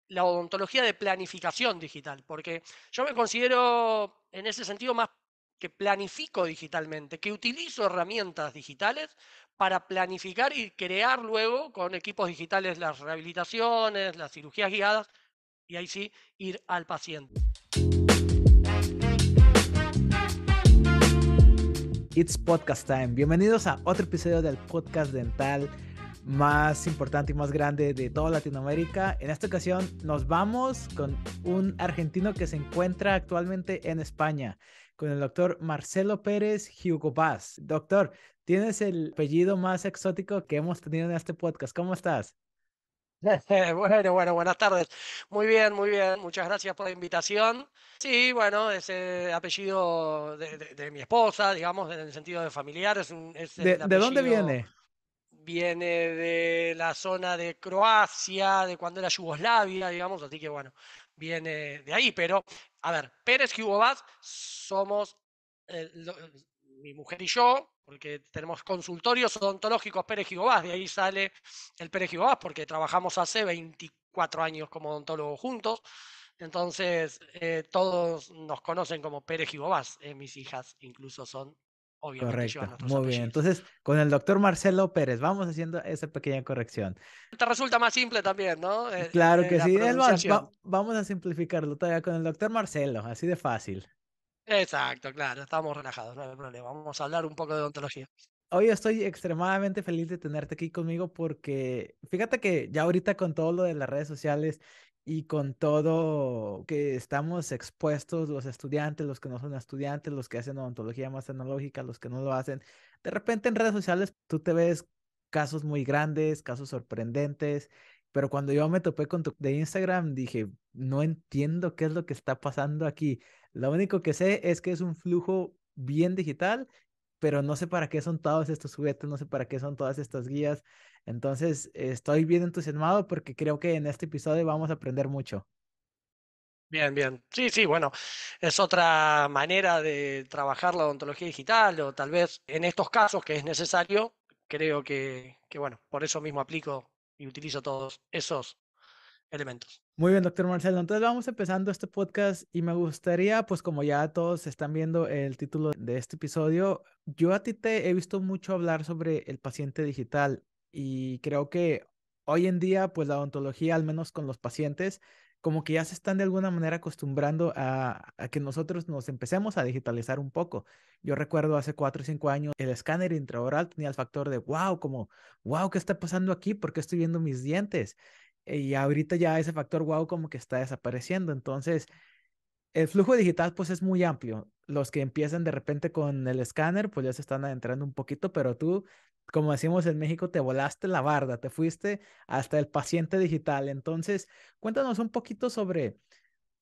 la odontología de planificación digital, porque yo me considero en ese sentido más que planifico digitalmente, que utilizo herramientas digitales para planificar y crear luego con equipos digitales las rehabilitaciones, las cirugías guiadas y ahí sí ir al paciente. It's Podcast Time. Bienvenidos a otro episodio del podcast dental más importante y más grande de toda Latinoamérica. En esta ocasión nos vamos con un argentino que se encuentra actualmente en España, con el doctor Marcelo Pérez Hugo Vaz. Doctor, tienes el apellido más exótico que hemos tenido en este podcast. ¿Cómo estás? Bueno, buenas tardes. Muy bien, muy bien. Muchas gracias por la invitación. Sí, bueno, es apellido de mi esposa, digamos, en el sentido de familiar, es el ¿De dónde apellido, viene? viene de la zona de Croacia, de cuando era Yugoslavia, digamos, así que bueno, viene de ahí. Pero, a ver, Pérez Hugo Vaz somos eh, lo- mi mujer y yo, porque tenemos consultorios odontológicos Pérez Hugo Vaz, de ahí sale el Pérez Hugo Vaz, porque trabajamos hace 24 años como odontólogos juntos. Entonces, todos nos conocen como Pérez Hugo Vaz. Mis hijas incluso son, obviamente llevan Correcto, nuestros muy bien. apellidos. Entonces, con el doctor Marcelo Pérez, vamos haciendo esa pequeña corrección. Te resulta más simple también, ¿no? Claro que La sí. Es más, pronunciación. vamos a simplificarlo todavía con el doctor Marcelo, así de fácil. Exacto, claro, estamos relajados, no hay problema. Vamos a hablar un poco de odontología. Hoy estoy extremadamente feliz de tenerte aquí conmigo porque fíjate que ya ahorita con todo lo de las redes sociales y con todo que estamos expuestos los estudiantes, los que no son estudiantes, los que hacen odontología más tecnológica, los que no lo hacen, de repente en redes sociales tú te ves casos muy grandes, casos sorprendentes, pero cuando yo me topé con tu de Instagram dije, no entiendo qué es lo que está pasando aquí. Lo único que sé es que es un flujo bien digital, pero no sé para qué son todos estos juguetes, no sé para qué son todas estas guías. Entonces, estoy bien entusiasmado porque creo que en este episodio vamos a aprender mucho. Bien, bien. Sí, sí, bueno, es otra manera de trabajar la odontología digital o tal vez en estos casos que es necesario, creo que bueno, por eso mismo aplico y utilizo todos esos elementos. Muy bien, doctor Marcelo. Entonces vamos empezando este podcast y me gustaría, pues como ya todos están viendo el título de este episodio, yo a ti te he visto mucho hablar sobre el paciente digital y creo que hoy en día, pues la odontología, al menos con los pacientes, como que ya se están de alguna manera acostumbrando a que nosotros nos empecemos a digitalizar un poco. Yo recuerdo hace 4 o 5 años, el escáner intraoral tenía el factor de, wow, como, wow, ¿qué está pasando aquí? ¿Por qué estoy viendo mis dientes? Y ahorita ya ese factor wow como que está desapareciendo. Entonces, el flujo digital pues es muy amplio. Los que empiezan de repente con el escáner pues ya se están adentrando un poquito, pero tú, como decimos en México, te volaste la barda, te fuiste hasta el paciente digital. Entonces, cuéntanos un poquito sobre,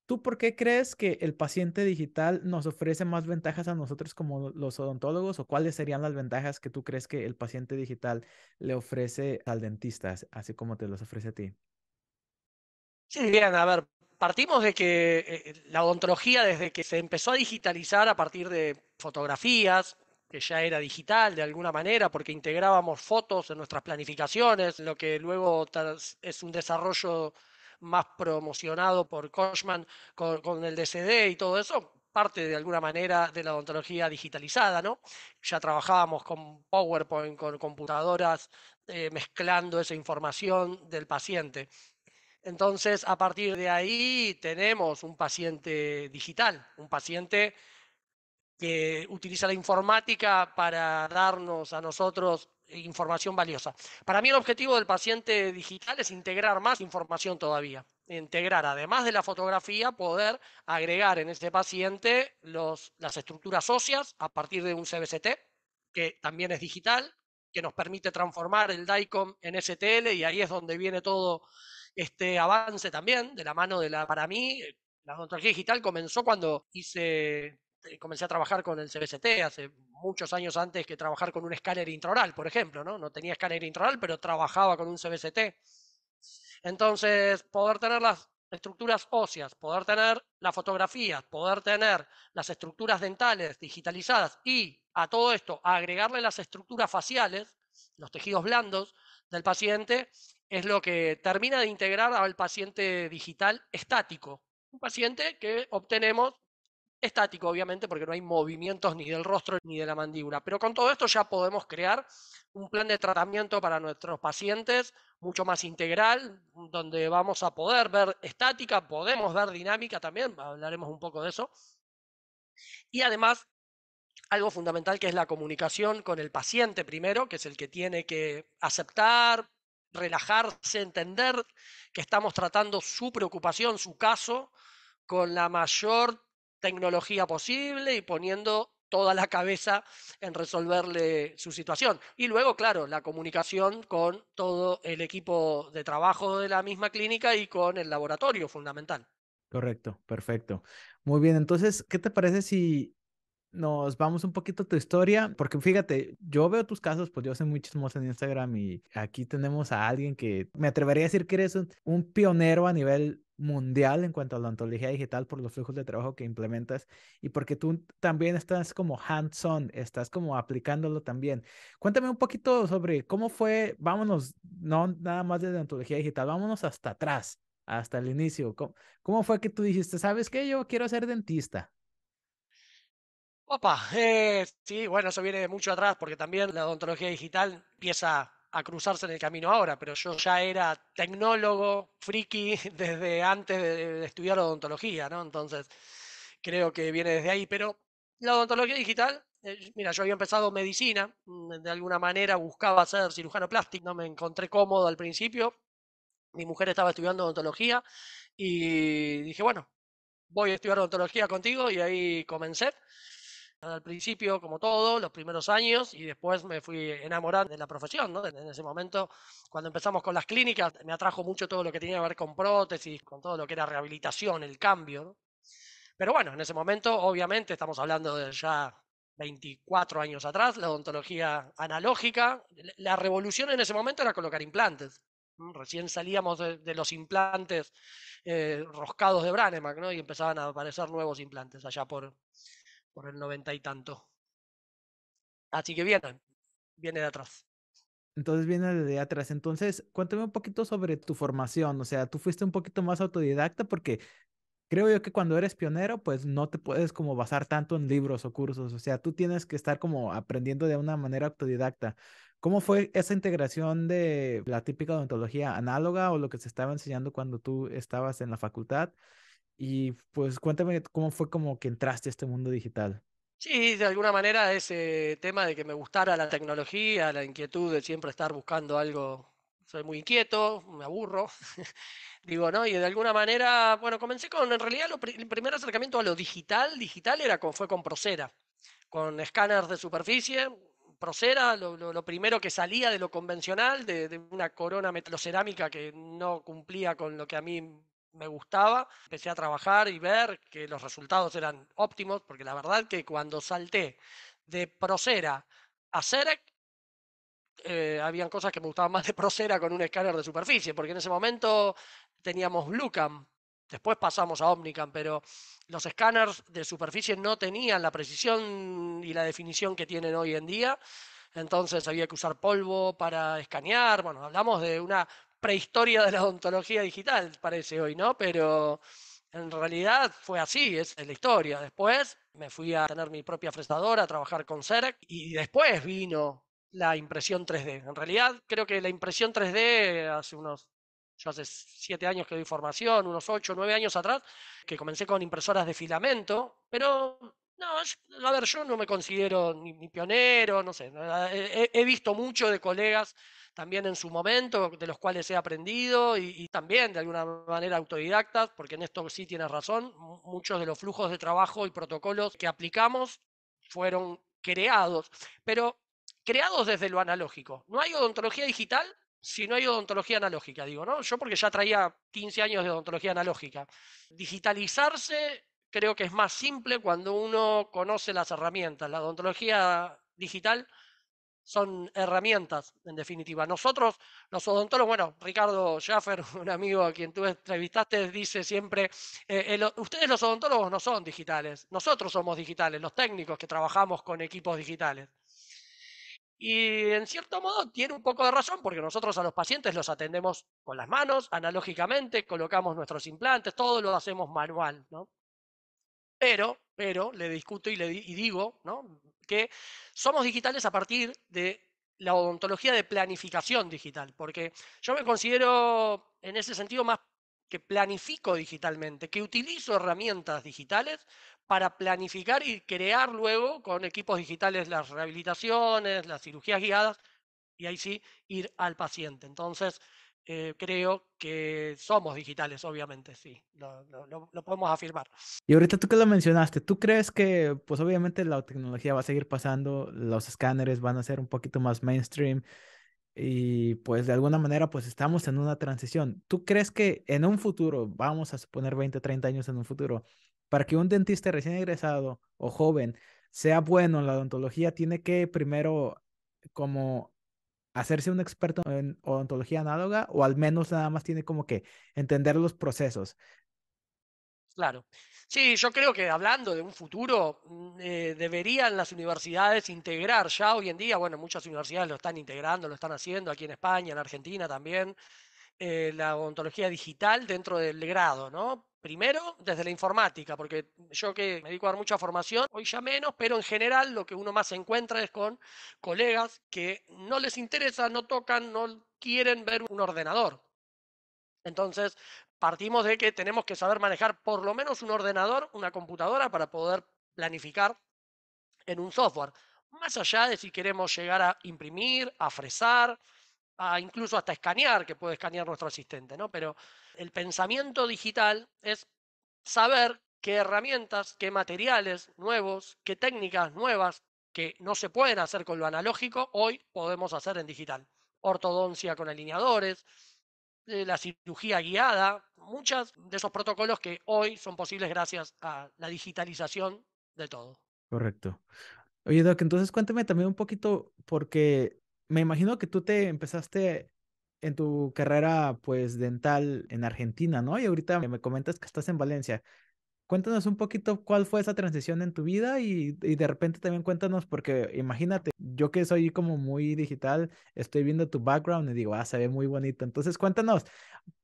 ¿tú por qué crees que el paciente digital nos ofrece más ventajas a nosotros como los odontólogos o cuáles serían las ventajas que tú crees que el paciente digital le ofrece al dentista, así como te los ofrece a ti? Sí, bien, a ver, partimos de que la odontología desde que se empezó a digitalizar a partir de fotografías, que ya era digital de alguna manera, porque integrábamos fotos en nuestras planificaciones, lo que luego es un desarrollo más promocionado por Kochman con el DCD y todo eso, parte de alguna manera de la odontología digitalizada, ¿no? Ya trabajábamos con PowerPoint, con computadoras, mezclando esa información del paciente. Entonces, a partir de ahí tenemos un paciente digital, un paciente que utiliza la informática para darnos a nosotros información valiosa. Para mí el objetivo del paciente digital es integrar más información todavía. Integrar, además de la fotografía, poder agregar en ese paciente las estructuras óseas a partir de un CBCT, que también es digital, que nos permite transformar el DICOM en STL y ahí es donde viene todo este avance también, de la mano de para mí, la odontología digital comenzó cuando comencé a trabajar con el CBCT hace muchos años antes que trabajar con un escáner intraoral, por ejemplo, ¿no? No tenía escáner intraoral, pero trabajaba con un CBCT. Entonces, poder tener las estructuras óseas, poder tener las fotografías, poder tener las estructuras dentales digitalizadas y a todo esto agregarle las estructuras faciales, los tejidos blandos del paciente, es lo que termina de integrar al paciente digital estático. Un paciente que obtenemos estático, obviamente, porque no hay movimientos ni del rostro ni de la mandíbula. Pero con todo esto ya podemos crear un plan de tratamiento para nuestros pacientes mucho más integral, donde vamos a poder ver estática, podemos ver dinámica también, hablaremos un poco de eso. Y además, algo fundamental que es la comunicación con el paciente primero, que es el que tiene que aceptar, relajarse, entender que estamos tratando su preocupación, su caso, con la mayor tecnología posible y poniendo toda la cabeza en resolverle su situación. Y luego, claro, la comunicación con todo el equipo de trabajo de la misma clínica y con el laboratorio, fundamental. Correcto, perfecto. Muy bien, entonces, ¿qué te parece si nos vamos un poquito a tu historia? Porque fíjate, yo veo tus casos, pues yo soy muy chismoso en Instagram y aquí tenemos a alguien que me atrevería a decir que eres un pionero a nivel mundial en cuanto a la ontología digital por los flujos de trabajo que implementas y porque tú también estás como hands-on, estás como aplicándolo también. Cuéntame un poquito sobre cómo fue, vámonos, no nada más de la ontología digital, vámonos hasta atrás, hasta el inicio. ¿Cómo fue que tú dijiste, sabes qué, yo quiero ser dentista? Opa, sí, bueno, eso viene de mucho atrás porque también la odontología digital empieza a cruzarse en el camino ahora, pero yo ya era tecnólogo, friki, desde antes de estudiar odontología, ¿no? Entonces, creo que viene desde ahí, pero la odontología digital, mira, yo había empezado medicina, de alguna manera buscaba ser cirujano plástico, no me encontré cómodo al principio, mi mujer estaba estudiando odontología y dije, bueno, voy a estudiar odontología contigo y ahí comencé. Al principio, como todo, los primeros años, y después me fui enamorando de la profesión, ¿no? En ese momento, cuando empezamos con las clínicas, me atrajo mucho todo lo que tenía que ver con prótesis, con todo lo que era rehabilitación, el cambio, ¿no? Pero bueno, en ese momento, obviamente, estamos hablando de ya 24 años atrás, la odontología analógica, la revolución en ese momento era colocar implantes. Recién salíamos de los implantes roscados de Branemack, ¿no? Y empezaban a aparecer nuevos implantes allá por el 90 y tanto. Así que viene de atrás. Entonces viene desde atrás. Entonces, cuéntame un poquito sobre tu formación. O sea, tú fuiste un poquito más autodidacta porque creo yo que cuando eres pionero, pues no te puedes como basar tanto en libros o cursos. O sea, tú tienes que estar como aprendiendo de una manera autodidacta. ¿Cómo fue esa integración de la típica odontología análoga o lo que se estaba enseñando cuando tú estabas en la facultad? Y pues cuéntame cómo fue como que entraste a este mundo digital. Sí, de alguna manera ese tema de que me gustara la tecnología, la inquietud de siempre estar buscando algo, soy muy inquieto, me aburro, digo, ¿no? Y de alguna manera, bueno, comencé con, en realidad, el primer acercamiento a lo digital era fue con Procera, con escáneres de superficie. Procera, lo primero que salía de lo convencional, de una corona metalocerámica que no cumplía con lo que a mí me gustaba. Empecé a trabajar y ver que los resultados eran óptimos, porque la verdad que cuando salté de Procera a Cerec, habían cosas que me gustaban más de Procera con un escáner de superficie, porque en ese momento teníamos Bluecam, después pasamos a Omnicam, pero los escáneres de superficie no tenían la precisión y la definición que tienen hoy en día, entonces había que usar polvo para escanear, bueno, hablamos de una prehistoria de la odontología digital, parece hoy, ¿no? Pero en realidad fue así, es la historia. Después me fui a tener mi propia fresadora, a trabajar con CEREC y después vino la impresión 3D. En realidad creo que la impresión 3D yo hace 7 años que doy formación, unos 8, 9 años atrás, que comencé con impresoras de filamento, pero no, a ver, yo no me considero ni pionero, no sé, he visto mucho de colegas también en su momento, de los cuales he aprendido y también de alguna manera autodidactas, porque en esto sí tienes razón, muchos de los flujos de trabajo y protocolos que aplicamos fueron creados, pero creados desde lo analógico. No hay odontología digital si no hay odontología analógica, digo, ¿no? Yo porque ya traía 15 años de odontología analógica. Digitalizarse creo que es más simple cuando uno conoce las herramientas. La odontología digital son herramientas, en definitiva. Nosotros, los odontólogos, bueno, Ricardo Schaffer, un amigo a quien tú entrevistaste, dice siempre, ustedes los odontólogos no son digitales, nosotros somos digitales, los técnicos que trabajamos con equipos digitales. Y en cierto modo tiene un poco de razón porque nosotros a los pacientes los atendemos con las manos, analógicamente, colocamos nuestros implantes, todo lo hacemos manual, ¿no? Pero le discuto y digo, ¿no? Que somos digitales a partir de la odontología de planificación digital, porque yo me considero en ese sentido más que planifico digitalmente, que utilizo herramientas digitales para planificar y crear luego con equipos digitales las rehabilitaciones, las cirugías guiadas y ahí sí ir al paciente. Entonces, creo que somos digitales, obviamente, sí, lo podemos afirmar. Y ahorita tú que lo mencionaste, ¿tú crees que pues obviamente la tecnología va a seguir pasando, los escáneres van a ser un poquito más mainstream y pues de alguna manera pues estamos en una transición? ¿Tú crees que en un futuro, vamos a suponer 20, 30 años en un futuro, para que un dentista recién egresado o joven sea bueno en la odontología, tiene que primero como hacerse un experto en odontología análoga o al menos nada más tiene como que entender los procesos? Claro. Sí, yo creo que hablando de un futuro, deberían las universidades integrar ya hoy en día, bueno, muchas universidades lo están integrando, lo están haciendo aquí en España, en Argentina también, la odontología digital dentro del grado, ¿no? Primero, desde la informática, porque yo que me dedico a dar mucha formación, hoy ya menos, pero en general lo que uno más se encuentra es con colegas que no les interesa, no tocan, no quieren ver un ordenador. Entonces, partimos de que tenemos que saber manejar por lo menos un ordenador, una computadora para poder planificar en un software. Más allá de si queremos llegar a imprimir, a fresar, a incluso hasta escanear, que puede escanear nuestro asistente, ¿no? Pero el pensamiento digital es saber qué herramientas, qué materiales nuevos, qué técnicas nuevas que no se pueden hacer con lo analógico, hoy podemos hacer en digital. Ortodoncia con alineadores, la cirugía guiada, muchos de esos protocolos que hoy son posibles gracias a la digitalización de todo. Correcto. Oye, Doc, entonces cuéntame también un poquito, porque me imagino que tú te empezaste en tu carrera, pues, dental en Argentina, ¿no? Y ahorita me comentas que estás en Valencia. Cuéntanos un poquito cuál fue esa transición en tu vida y de repente también cuéntanos, porque imagínate, yo que soy como muy digital, estoy viendo tu background y digo, se ve muy bonito. Entonces cuéntanos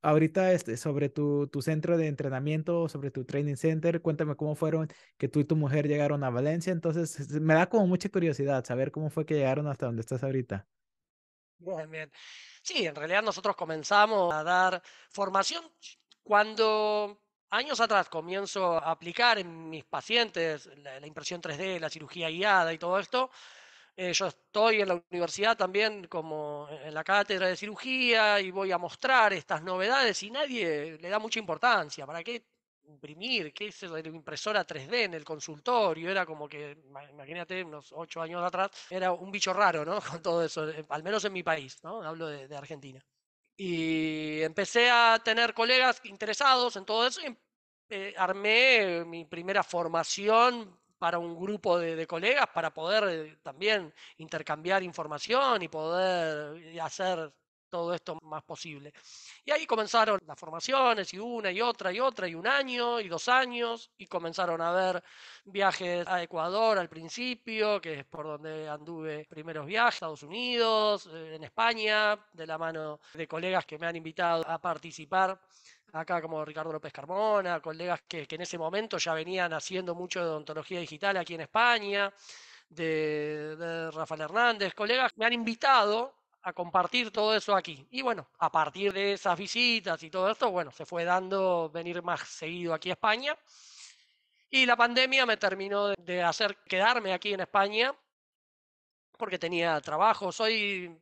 ahorita sobre tu centro de entrenamiento, sobre tu training center, cuéntame cómo fueron que tú y tu mujer llegaron a Valencia. Entonces me da como mucha curiosidad saber cómo fue que llegaron hasta donde estás ahorita. Bien, bien. Sí, en realidad nosotros comenzamos a dar formación cuando años atrás comienzo a aplicar en mis pacientes la impresión 3D, la cirugía guiada y todo esto. Yo estoy en la universidad también como en la cátedra de cirugía y voy a mostrar estas novedades y nadie le da mucha importancia. ¿Para qué imprimir? ¿Qué es eso de la impresora 3D en el consultorio? Era como que, imagínate, unos 8 años atrás, era un bicho raro, ¿no? Con todo eso, al menos en mi país, ¿no? Hablo de Argentina. Y empecé a tener colegas interesados en todo eso y armé mi primera formación para un grupo de colegas para poder también intercambiar información y poder hacer todo esto más posible. Y ahí comenzaron las formaciones y una y otra y otra y un año y 2 años y comenzaron a haber viajes a Ecuador al principio, que es por donde anduve primeros viajes, Estados Unidos, en España, de la mano de colegas que me han invitado a participar acá como Ricardo López Carmona, colegas que en ese momento ya venían haciendo mucho de odontología digital aquí en España, de Rafael Hernández, colegas me han invitado a compartir todo eso aquí. Y bueno, a partir de esas visitas y todo esto, bueno, se fue dando venir más seguido aquí a España. Y la pandemia me terminó de hacer quedarme aquí en España porque tenía trabajo. Soy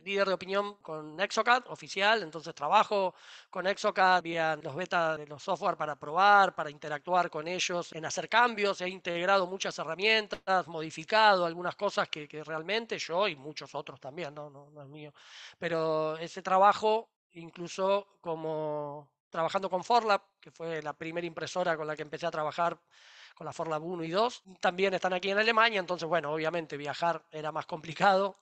líder de opinión con Exocad oficial, entonces trabajo con Exocad vía los betas de los software para probar, para interactuar con ellos, en hacer cambios. He integrado muchas herramientas, modificado algunas cosas que realmente yo y muchos otros también, no es mío. Pero ese trabajo, incluso como trabajando con Forlab, que fue la primera impresora con la que empecé a trabajar con la Forlab 1 y 2. También están aquí en Alemania, entonces, bueno, obviamente viajar era más complicado.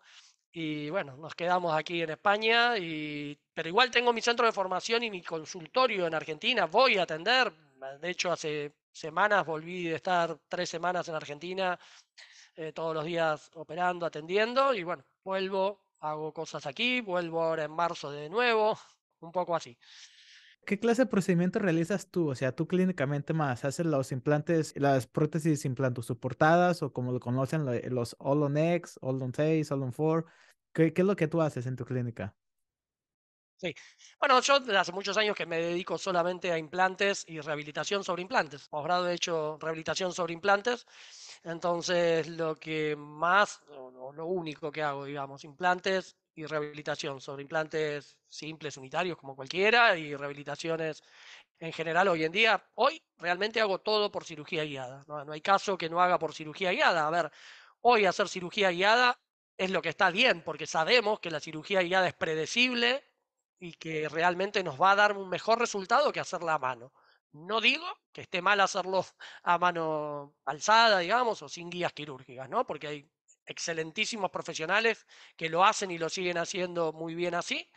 Y bueno, nos quedamos aquí en España, pero igual tengo mi centro de formación y mi consultorio en Argentina. Voy a atender, de hecho, hace semanas, volví de estar 3 semanas en Argentina, todos los días operando, atendiendo, y bueno, vuelvo, hago cosas aquí, vuelvo ahora en marzo de nuevo, un poco así. ¿Qué clase de procedimiento realizas tú? O sea, tú clínicamente más, ¿haces los implantes, las prótesis implantosoportadas o como lo conocen los All on X, All on 6, All on 4? ¿Qué es lo que tú haces en tu clínica? Sí. Bueno, yo desde hace muchos años que me dedico solamente a implantes y rehabilitación sobre implantes. Posgrado he hecho rehabilitación sobre implantes. Entonces, lo que más, o lo único que hago, digamos, implantes y rehabilitación sobre implantes simples, unitarios, como cualquiera, y rehabilitaciones en general hoy en día. Hoy realmente hago todo por cirugía guiada. No hay caso que no haga por cirugía guiada. A ver, hoy hacer cirugía guiada es lo que está bien, porque sabemos que la cirugía guiada es predecible y que realmente nos va a dar un mejor resultado que hacerla a mano. No digo que esté mal hacerlo a mano alzada, digamos, o sin guías quirúrgicas, ¿no? Porque hay excelentísimos profesionales que lo hacen y lo siguen haciendo muy bien así,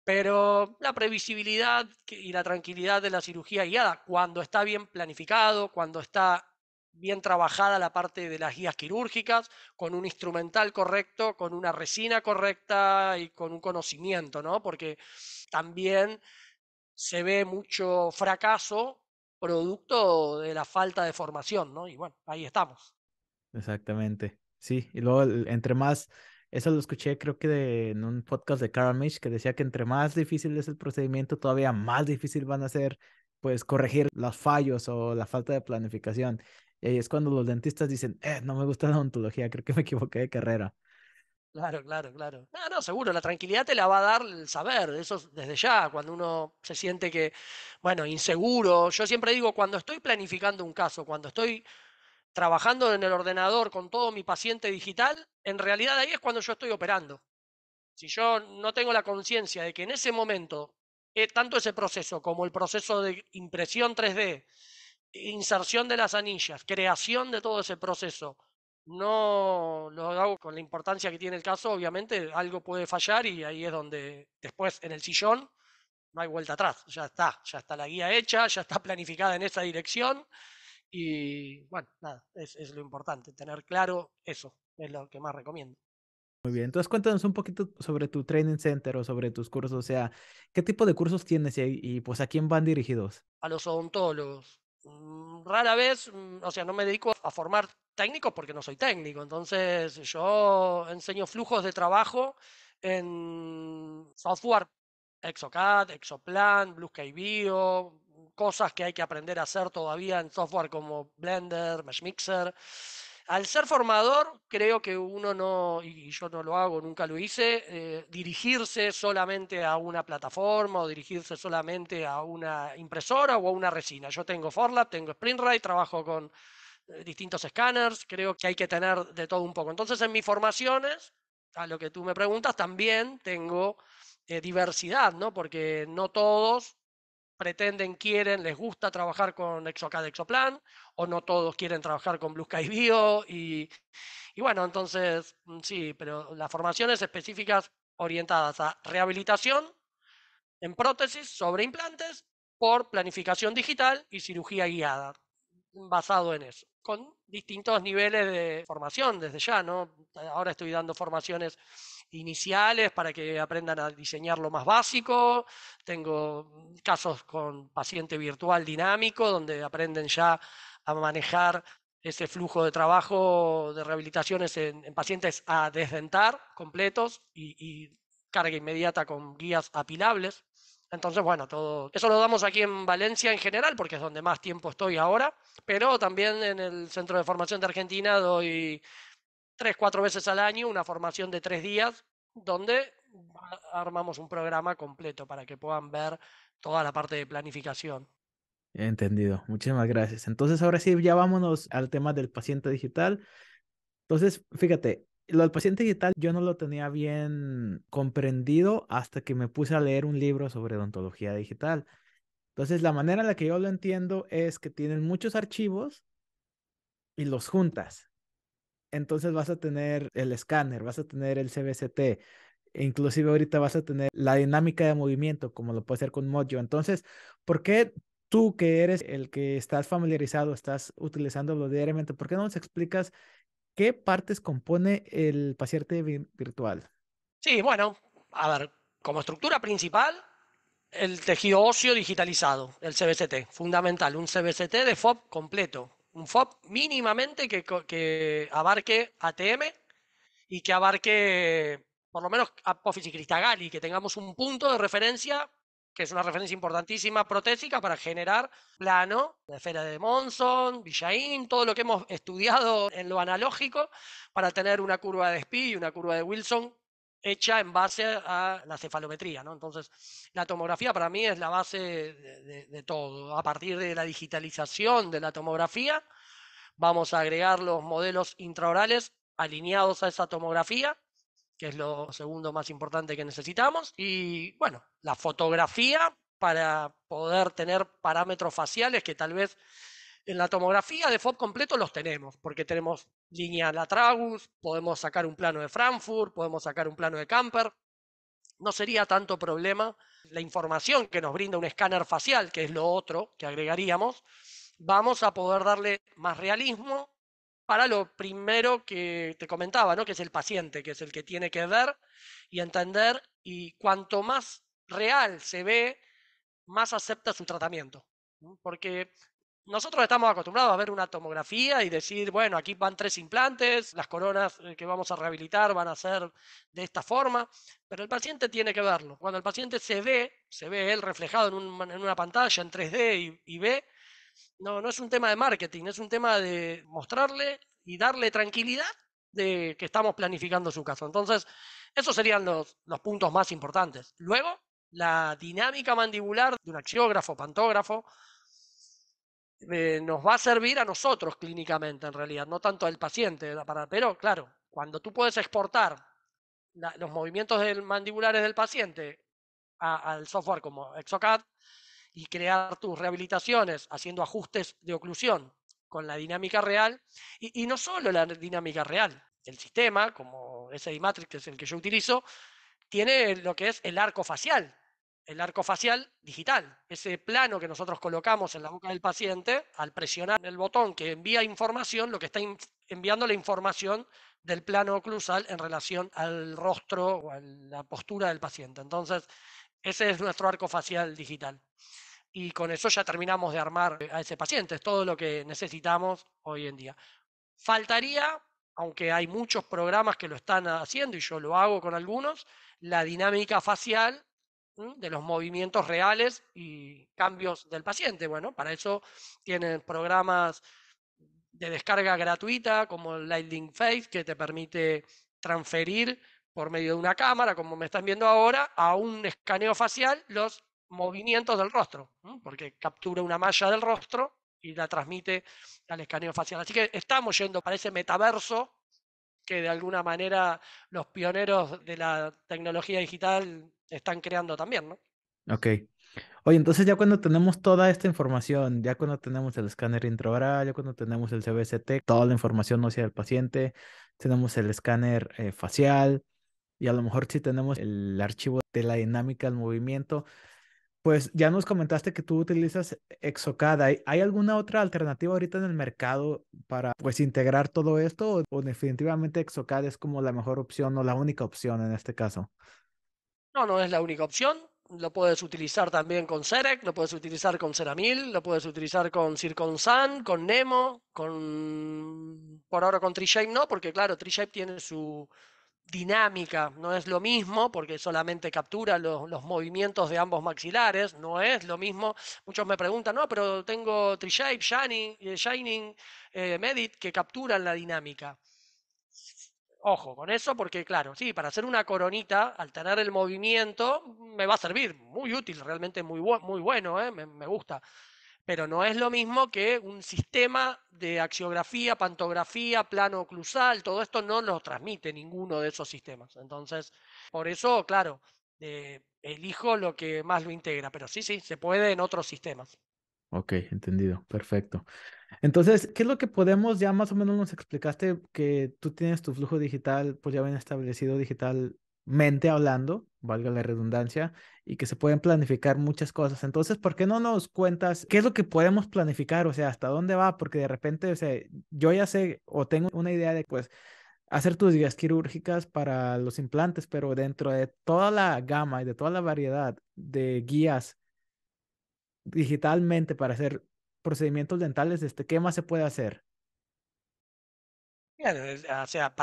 pero la previsibilidad y la tranquilidad de la cirugía guiada, cuando está bien planificado, cuando está bien trabajada la parte de las guías quirúrgicas, con un instrumental correcto, con una resina correcta y con un conocimiento, ¿no? Porque también se ve mucho fracaso producto de la falta de formación, ¿no? Y bueno, ahí estamos. Exactamente. Sí, y luego entre más, eso lo escuché creo que en un podcast de Cara Mitch que decía que entre más difícil es el procedimiento, todavía más difícil van a ser pues corregir los fallos o la falta de planificación. Y ahí es cuando los dentistas dicen, no me gusta la odontología, creo que me equivoqué de carrera. Claro, claro, claro. No, no, seguro, la tranquilidad te la va a dar el saber, eso desde ya, cuando uno se siente que, bueno, inseguro. Yo siempre digo, cuando estoy planificando un caso, cuando estoy trabajando en el ordenador con todo mi paciente digital, en realidad ahí es cuando yo estoy operando. Si yo no tengo la conciencia de que en ese momento, tanto ese proceso como el proceso de impresión 3D, inserción de las anillas, creación de todo ese proceso, no lo hago con la importancia que tiene el caso, obviamente algo puede fallar y ahí es donde después en el sillón no hay vuelta atrás, ya está la guía hecha, ya está planificada en esa dirección y bueno, nada, es lo importante, tener claro eso, es lo que más recomiendo. Muy bien, entonces cuéntanos un poquito sobre tu training center o sobre tus cursos, o sea, ¿qué tipo de cursos tienes y pues a quién van dirigidos? A los odontólogos. Rara vez, o sea, no me dedico a formar técnicos porque no soy técnico. Entonces, yo enseño flujos de trabajo en software, Exocad, Exoplan, Blue Sky Bio, cosas que hay que aprender a hacer todavía en software como Blender, Mesh Mixer. Al ser formador, creo que uno no, y yo no lo hago, nunca lo hice, dirigirse solamente a una plataforma o dirigirse solamente a una impresora o a una resina. Yo tengo Forlab, tengo SprintRite, trabajo con distintos escáneres, creo que hay que tener de todo un poco. Entonces, en mis formaciones, a lo que tú me preguntas, también tengo diversidad, ¿no? Porque no todos pretenden, quieren, les gusta trabajar con Exocad Exoplan, o no todos quieren trabajar con Blue Sky Bio, y bueno, entonces sí, pero las formaciones específicas orientadas a rehabilitación en prótesis sobre implantes por planificación digital y cirugía guiada, basado en eso, con distintos niveles de formación desde ya, ¿no? Ahora estoy dando formaciones iniciales para que aprendan a diseñar lo más básico, tengo casos con paciente virtual dinámico, donde aprenden ya a manejar ese flujo de trabajo de rehabilitaciones en pacientes a desdentar completos y carga inmediata con guías apilables. Entonces, bueno, todo eso lo damos aquí en Valencia en general, porque es donde más tiempo estoy ahora, pero también en el Centro de Formación de Argentina doy 3, 4 veces al año una formación de 3 días, donde armamos un programa completo para que puedan ver toda la parte de planificación. Entendido, muchísimas gracias. Entonces, ahora sí, ya vámonos al tema del paciente digital. Entonces, fíjate, lo del paciente digital yo no lo tenía bien comprendido hasta que me puse a leer un libro sobre odontología digital. Entonces, la manera en la que yo lo entiendo es que tienen muchos archivos y los juntas. Entonces vas a tener el escáner, vas a tener el CBCT, e inclusive ahorita vas a tener la dinámica de movimiento, como lo puede hacer con Mojo. Entonces, ¿por qué? Tú que eres el que estás familiarizado, estás utilizándolo diariamente, ¿por qué no nos explicas qué partes compone el paciente virtual? Sí, bueno, a ver, como estructura principal, el tejido óseo digitalizado, el CBCT, fundamental, un CBCT de FOB completo, un FOB mínimamente que abarque ATM y que abarque por lo menos apófisis cristagali, que tengamos un punto de referencia, que es una referencia importantísima protésica para generar plano, la esfera de Monson, Villain, todo lo que hemos estudiado en lo analógico para tener una curva de Speed y una curva de Wilson hecha en base a la cefalometría, ¿no? Entonces, la tomografía para mí es la base de todo. A partir de la digitalización de la tomografía, vamos a agregar los modelos intraorales alineados a esa tomografía, que es lo segundo más importante que necesitamos. Y bueno, la fotografía para poder tener parámetros faciales que tal vez en la tomografía de FOB completo los tenemos, porque tenemos línea latragus, podemos sacar un plano de Frankfurt, podemos sacar un plano de Camper. No sería tanto problema la información que nos brinda un escáner facial, que es lo otro que agregaríamos. Vamos a poder darle más realismo para lo primero que te comentaba, ¿no? Que es el paciente, que es el que tiene que ver y entender, y cuanto más real se ve, más acepta su tratamiento. ¿No? Porque nosotros estamos acostumbrados a ver una tomografía y decir, bueno, aquí van 3 implantes, las coronas que vamos a rehabilitar van a ser de esta forma, pero el paciente tiene que verlo. Cuando el paciente se ve él reflejado en una pantalla en 3D y ve, no, no es un tema de marketing, es un tema de mostrarle y darle tranquilidad de que estamos planificando su caso. Entonces, esos serían los puntos más importantes. Luego, la dinámica mandibular de un axiógrafo, pantógrafo, nos va a servir a nosotros clínicamente, en realidad, no tanto al paciente. Pero, claro, cuando tú puedes exportar los movimientos mandibulares del paciente al software como Exocad, y crear tus rehabilitaciones haciendo ajustes de oclusión con la dinámica real, y no solo la dinámica real, el sistema, como SI Matrix, que es el que yo utilizo, tiene lo que es el arco facial digital, ese plano que nosotros colocamos en la boca del paciente, al presionar el botón que envía información, lo que está enviando la información del plano oclusal en relación al rostro o a la postura del paciente. Entonces, ese es nuestro arco facial digital, y con eso ya terminamos de armar a ese paciente. Es todo lo que necesitamos hoy en día. Faltaría, aunque hay muchos programas que lo están haciendo y yo lo hago con algunos, la dinámica facial de los movimientos reales y cambios del paciente. Bueno, para eso tienen programas de descarga gratuita como el Lightning Face, que te permite transferir por medio de una cámara, como me están viendo ahora, a un escaneo facial los movimientos del rostro, porque captura una malla del rostro y la transmite al escaneo facial. Así que estamos yendo para ese metaverso que de alguna manera los pioneros de la tecnología digital están creando también, ¿no? Ok. Oye, entonces ya cuando tenemos toda esta información, ya cuando tenemos el escáner intraoral, ya cuando tenemos el CBCT, toda la información hacia el paciente, tenemos el escáner facial y a lo mejor si tenemos el archivo de la dinámica del movimiento, pues ya nos comentaste que tú utilizas Exocad. ¿Hay alguna otra alternativa ahorita en el mercado para pues integrar todo esto o definitivamente Exocad es como la mejor opción o la única opción en este caso? No, no es la única opción. Lo puedes utilizar también con Serec, lo puedes utilizar con Ceramil, lo puedes utilizar con Circonsan, con Nemo, por ahora con TreeShape no, porque claro, TreeShape tiene su dinámica, no es lo mismo porque solamente captura los movimientos de ambos maxilares, no es lo mismo. Muchos me preguntan, no, pero tengo TreeShape, Shining, Medit que capturan la dinámica. Ojo con eso, porque claro, sí, para hacer una coronita, al tener el movimiento, me va a servir, muy útil, realmente muy bueno, me gusta. Pero no es lo mismo que un sistema de axiografía, pantografía, plano oclusal, todo esto no lo transmite ninguno de esos sistemas. Entonces, por eso, claro, elijo lo que más lo integra, pero sí, sí, se puede en otros sistemas. Ok, entendido, perfecto. Entonces, ¿qué es lo que podemos, ya más o menos nos explicaste que tú tienes tu flujo digital, pues ya bien establecido digital. mente hablando, valga la redundancia, y que se pueden planificar muchas cosas. Entonces, ¿por qué no nos cuentas qué es lo que podemos planificar? O sea, ¿hasta dónde va? Porque de repente, o sea, yo ya sé o tengo una idea de, pues, hacer tus guías quirúrgicas para los implantes, pero dentro de toda la gama y de toda la variedad de guías digitalmente para hacer procedimientos dentales, ¿qué más se puede hacer? Bien, o sea,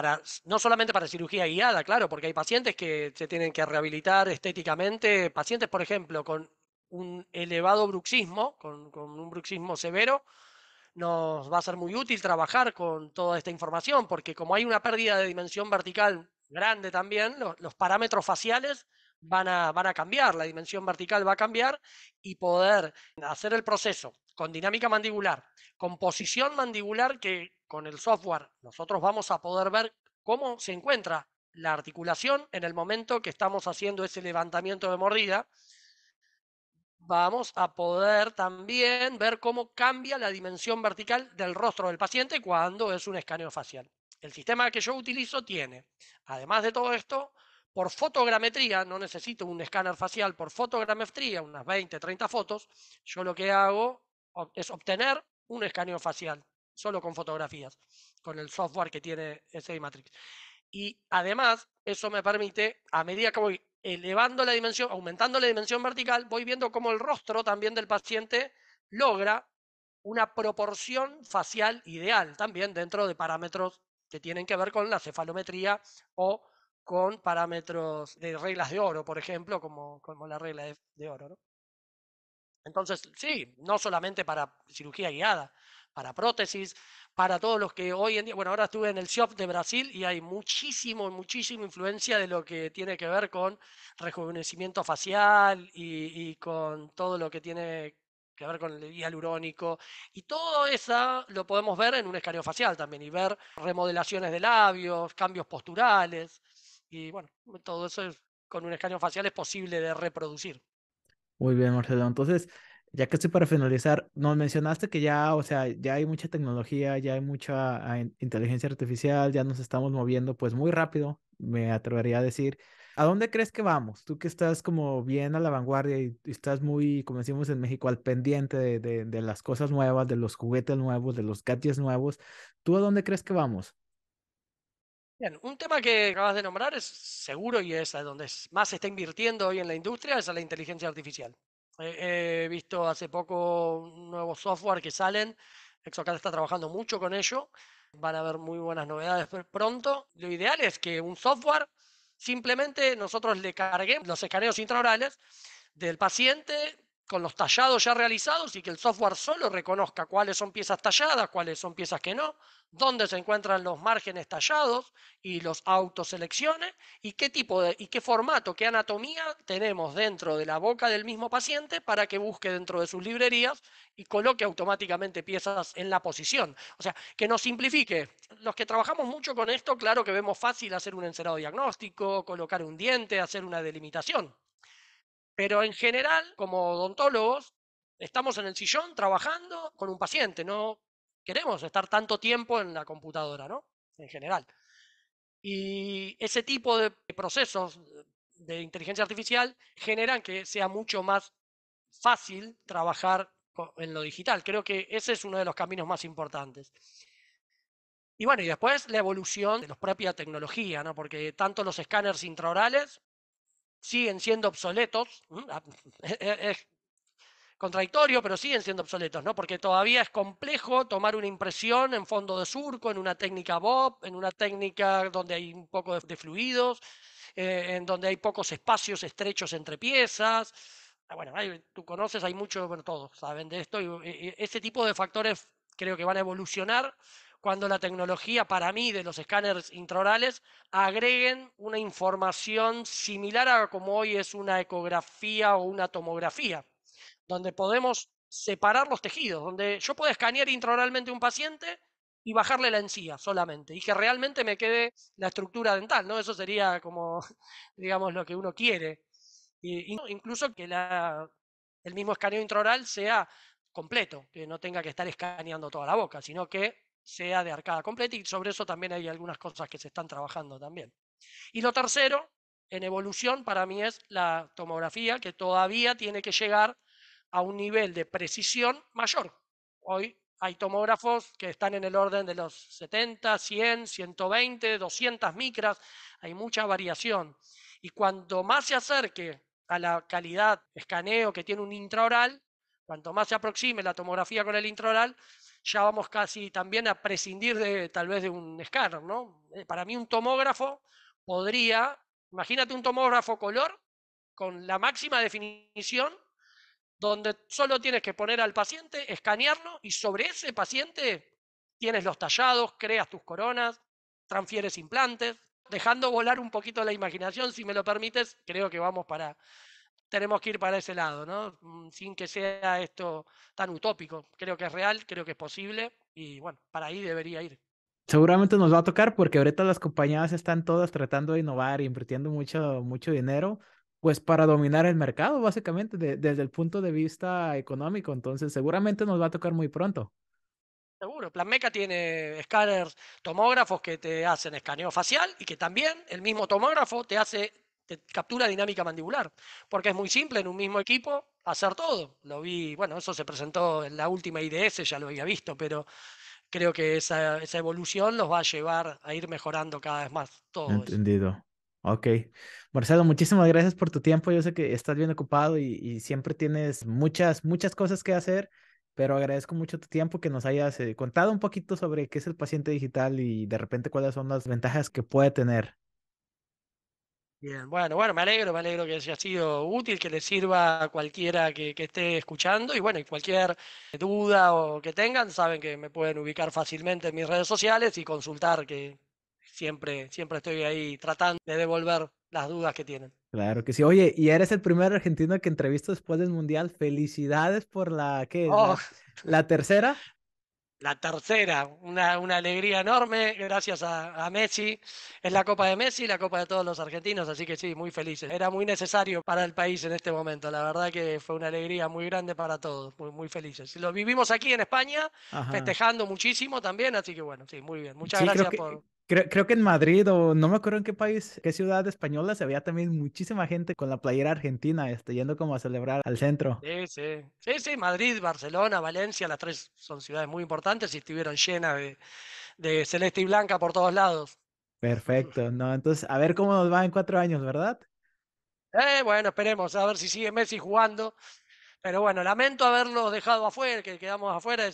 no solamente para cirugía guiada, claro, porque hay pacientes que se tienen que rehabilitar estéticamente, pacientes, por ejemplo, con un elevado bruxismo, con un bruxismo severo, nos va a ser muy útil trabajar con toda esta información, porque como hay una pérdida de dimensión vertical grande también, los parámetros faciales van a cambiar, la dimensión vertical va a cambiar y poder hacer el proceso con dinámica mandibular, con posición mandibular que con el software nosotros vamos a poder ver cómo se encuentra la articulación en el momento que estamos haciendo ese levantamiento de mordida. Vamos a poder también ver cómo cambia la dimensión vertical del rostro del paciente cuando es un escaneo facial. El sistema que yo utilizo tiene, además de todo esto, por fotogrametría, no necesito un escáner facial, por fotogrametría, unas 20, 30 fotos, yo lo que hago es obtener un escaneo facial, solo con fotografías, con el software que tiene SI Matrix. Y además, eso me permite, a medida que voy elevando la dimensión, aumentando la dimensión vertical, voy viendo cómo el rostro también del paciente logra una proporción facial ideal, también dentro de parámetros que tienen que ver con la cefalometría o con parámetros de reglas de oro, por ejemplo, como la regla de oro, ¿no? Entonces, sí, no solamente para cirugía guiada, para prótesis, para todos los que hoy en día, bueno, ahora estuve en el SIOP de Brasil y hay muchísima influencia de lo que tiene que ver con rejuvenecimiento facial y con todo lo que tiene que ver con el hialurónico. Y todo eso lo podemos ver en un escaneo facial también y ver remodelaciones de labios, cambios posturales. Y bueno, todo eso con un escaneo facial es posible de reproducir. Muy bien, Marcelo. Entonces, ya que estoy para finalizar, nos mencionaste que ya, o sea, ya hay mucha tecnología, ya hay mucha inteligencia artificial, ya nos estamos moviendo pues muy rápido, me atrevería a decir. ¿A dónde crees que vamos? Tú que estás como bien a la vanguardia y estás muy, como decimos en México, al pendiente de las cosas nuevas, de los juguetes nuevos, de los gadgets nuevos. ¿Tú a dónde crees que vamos? Bien, un tema que acabas de nombrar es seguro y es a donde más se está invirtiendo hoy en la industria, es a la inteligencia artificial. He visto hace poco un nuevo software que salen, Exocad está trabajando mucho con ello, van a haber muy buenas novedades pronto. Lo ideal es que un software simplemente nosotros le carguemos los escaneos intraorales del paciente con los tallados ya realizados y que el software solo reconozca cuáles son piezas talladas, cuáles son piezas que no, dónde se encuentran los márgenes tallados y los autoseleccione y qué tipo de y qué formato, qué anatomía tenemos dentro de la boca del mismo paciente para que busque dentro de sus librerías y coloque automáticamente piezas en la posición. O sea, que nos simplifique. Los que trabajamos mucho con esto, claro que vemos fácil hacer un encerado diagnóstico, colocar un diente, hacer una delimitación. Pero en general, como odontólogos, estamos en el sillón trabajando con un paciente, no queremos estar tanto tiempo en la computadora, ¿no? En general. Y ese tipo de procesos de inteligencia artificial generan que sea mucho más fácil trabajar en lo digital. Creo que ese es uno de los caminos más importantes. Y bueno, y después la evolución de la propia tecnología, ¿no? Porque tanto los escáneres intraorales siguen siendo obsoletos. Es contradictorio, pero siguen siendo obsoletos, ¿no? Porque todavía es complejo tomar una impresión en fondo de surco, en una técnica Bob, en una técnica donde hay un poco de fluidos, en donde hay pocos espacios estrechos entre piezas. Bueno, tú conoces, hay mucho, bueno, todos saben de esto, y ese tipo de factores creo que van a evolucionar cuando la tecnología, para mí, de los escáneres intraorales agreguen una información similar a como hoy es una ecografía o una tomografía donde podemos separar los tejidos, donde yo puedo escanear intraoralmente un paciente y bajarle la encía solamente, y que realmente me quede la estructura dental, ¿no? Eso sería como, digamos, lo que uno quiere. Incluso que el mismo escaneo intraoral sea completo, que no tenga que estar escaneando toda la boca, sino que sea de arcada completa y sobre eso también hay algunas cosas que se están trabajando también. Y lo tercero en evolución para mí es la tomografía, que todavía tiene que llegar a un nivel de precisión mayor. Hoy hay tomógrafos que están en el orden de los 70, 100, 120, 200 micras, hay mucha variación. Y cuanto más se acerque a la calidad escaneo que tiene un intraoral, cuanto más se aproxime la tomografía con el intraoral, ya vamos casi también a prescindir de tal vez de un escáner, ¿no? Para mí un tomógrafo podría, imagínate un tomógrafo color con la máxima definición, donde solo tienes que poner al paciente, escanearlo y sobre ese paciente tienes los tallados, creas tus coronas, transfieres implantes, dejando volar un poquito la imaginación, si me lo permites, creo que tenemos que ir para ese lado, ¿no? Sin que sea esto tan utópico. Creo que es real, creo que es posible y bueno, para ahí debería ir. Seguramente nos va a tocar porque ahorita las compañías están todas tratando de innovar, invirtiendo mucho, mucho dinero, pues para dominar el mercado, básicamente, desde el punto de vista económico. Entonces, seguramente nos va a tocar muy pronto. Seguro, Planmeca tiene escáneres, tomógrafos que te hacen escaneo facial y que también el mismo tomógrafo te captura dinámica mandibular, porque es muy simple en un mismo equipo hacer todo. Lo vi, bueno, eso se presentó en la última IDS, ya lo había visto, pero creo que esa evolución los va a llevar a ir mejorando cada vez más todo eso. Entendido. Ok. Marcelo, muchísimas gracias por tu tiempo. Yo sé que estás bien ocupado y siempre tienes muchas, muchas cosas que hacer, pero agradezco mucho tu tiempo que nos hayas contado un poquito sobre qué es el paciente digital y de repente cuáles son las ventajas que puede tener. Bien, bueno, me alegro que haya sido útil, que le sirva a cualquiera que esté escuchando y bueno, y cualquier duda o que tengan, saben que me pueden ubicar fácilmente en mis redes sociales y consultar, que siempre estoy ahí tratando de devolver las dudas que tienen. Claro que sí. Oye, y eres el primer argentino que entrevisto después del Mundial. Felicidades por la, ¿qué? Oh, La tercera. la tercera, una alegría enorme, gracias a Messi. Es la Copa de Messi, la Copa de todos los argentinos, así que sí, muy felices. Era muy necesario para el país en este momento. La verdad que fue una alegría muy grande para todos, muy felices. Lo vivimos aquí en España, Ajá. festejando muchísimo también, así que bueno, sí, muy bien. Muchas Sí, gracias por... creo que en Madrid o no me acuerdo en qué país, qué ciudad española se veía también muchísima gente con la playera argentina, yendo como a celebrar al centro. Sí, sí, sí, sí, Madrid, Barcelona, Valencia, las tres son ciudades muy importantes y estuvieron llenas de celeste y blanca por todos lados. Perfecto, ¿no? Entonces, a ver cómo nos va en 4 años, ¿verdad? Bueno, esperemos a ver si sigue Messi jugando. Pero bueno, lamento haberlos dejado afuera, que quedamos afuera,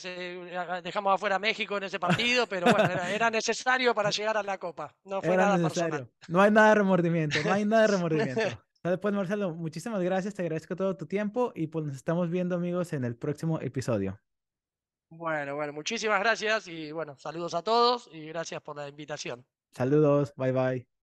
dejamos afuera a México en ese partido, pero bueno, era necesario para llegar a la Copa, no fue Era nada personal. necesario. No hay nada de remordimiento, no hay nada de remordimiento. Sale pues, Marcelo, muchísimas gracias, te agradezco todo tu tiempo y pues nos estamos viendo, amigos, en el próximo episodio. Bueno, muchísimas gracias y bueno, saludos a todos y gracias por la invitación. Saludos, bye bye.